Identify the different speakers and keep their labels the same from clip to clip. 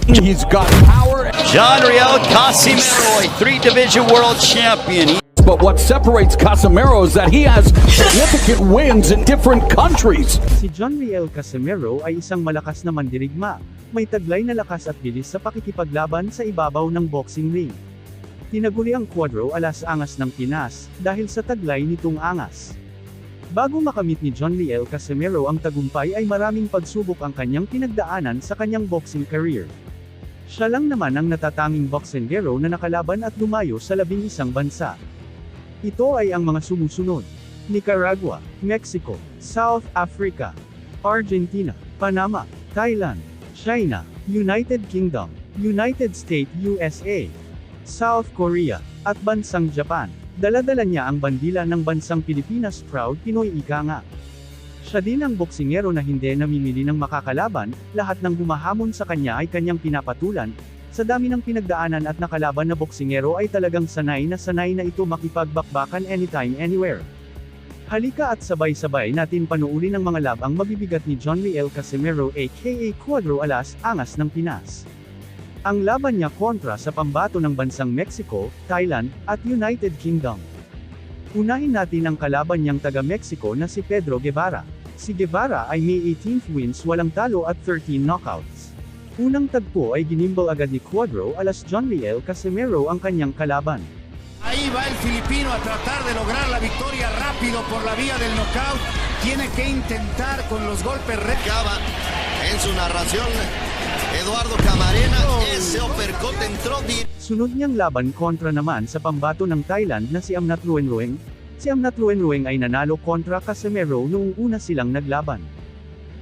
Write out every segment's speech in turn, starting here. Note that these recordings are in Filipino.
Speaker 1: He's got power.
Speaker 2: John Riel Casimero, a three-division world champion.
Speaker 1: But what separates Casemiro is that he has significant wins in different countries.
Speaker 3: Si John Riel Casimero ay isang malakas na mandirigma, may taglay na lakas at bilis sa pakikipaglaban sa ibabaw ng boxing ring. Tinaguri ang Cuadro alas angas ng Pinas, dahil sa taglay nitong angas. Bago makamit ni John Riel Casimero ang tagumpay ay maraming pagsubok ang kanyang pinagdaanan sa kanyang boxing career. Siya lang naman ang natatanging boksingero na nakalaban at lumayo sa 11 bansa. Ito ay ang mga sumusunod: Nicaragua, Mexico, South Africa, Argentina, Panama, Thailand, China, United Kingdom, United States USA, South Korea, at bansang Japan. Dala-dala niya ang bandila ng bansang Pilipinas, Proud Pinoy ika nga. Siya din ang boksingero na hindi namimili ng makakalaban, lahat ng humahamon sa kanya ay kanyang pinapatulan. Sa dami ng pinagdaanan at nakalaban na boksingero ay talagang sanay na ito makipagbakbakan anytime anywhere. Halika at sabay-sabay natin panuulin ang mga labang mabibigat ni John Riel Casimero aka Cuadro alas angas ng Pinas. Ang laban niya kontra sa pambato ng bansang Mexico, Thailand, at United Kingdom. Unahin natin ang kalaban niyang taga-Mexico na si Pedro Guevara. Si Guevara ay may 18th wins walang talo at 13 knockouts. Unang tagpo ay ginimbal agad ni Cuadro alas John Riel Casimero ang kanyang kalaban.
Speaker 4: Ahí va el filipino a tratar de lograr la victoria rápido por la vía del knockout. Tiene que intentar con los golpes
Speaker 5: Acaba en su narración Eduardo Camarena, ese uppercut entró
Speaker 3: Sunod niyang laban kontra naman sa pambato ng Thailand na si Amnat Ruenrueng. Si Amnat Ruenrueng ay nanalo kontra Casimero noong una silang naglaban.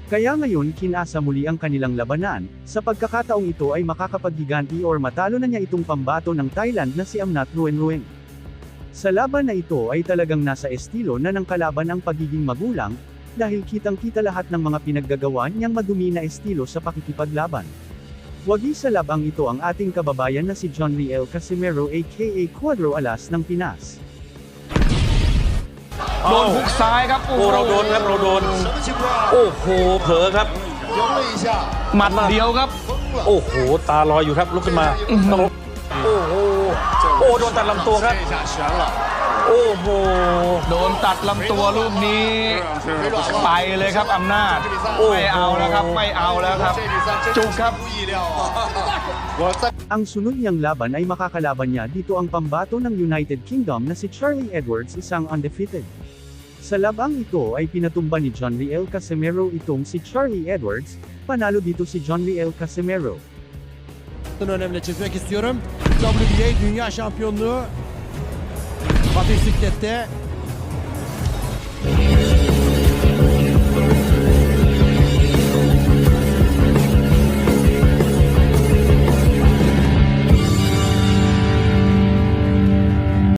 Speaker 3: Kaya ngayon kinasa muli ang kanilang labanan, sa pagkakataong ito ay makakapaghiganti or matalo na niya itong pambato ng Thailand na si Amnat Ruenrueng. Sa laban na ito ay talagang nasa estilo na ng kalaban ang pagiging magulang, dahil kitang-kita lahat ng mga pinaggagawa niyang madumi na estilo sa pakikipaglaban. Wagi sa labang ito ang ating kababayan na si John Riel Casimero aka Cuadro alas ng Pinas.
Speaker 6: โดนฮุกซ้ายครับโอ้เราโดนครับเราโดนโอ้โหเผลอครับหมัดเดียวครับโอ้โหตาลอยอยู่ครับลุกขึ้นมาต้องโอ้โหโอ้โดนตัดลำตัวครับโอ้โหโดนตัดลำตัวลูกนี้ไปเลยครับอำนาจไม่เอาแล้วครับไม่เอาแล้วครับจุกครับ
Speaker 3: Ang sunod niyang laban ay makakalaban niya dito ang pambato ng United Kingdom na si Charlie Edwards, isang undefeated. Sa labang ito ay pinatumba ni John Riel Casimero itong si Charlie Edwards, panalo dito si John Riel Casimero.
Speaker 7: Önemli çizmek istiyorum. WBA Dünya Şampiyonluğu Fatih Siklet'te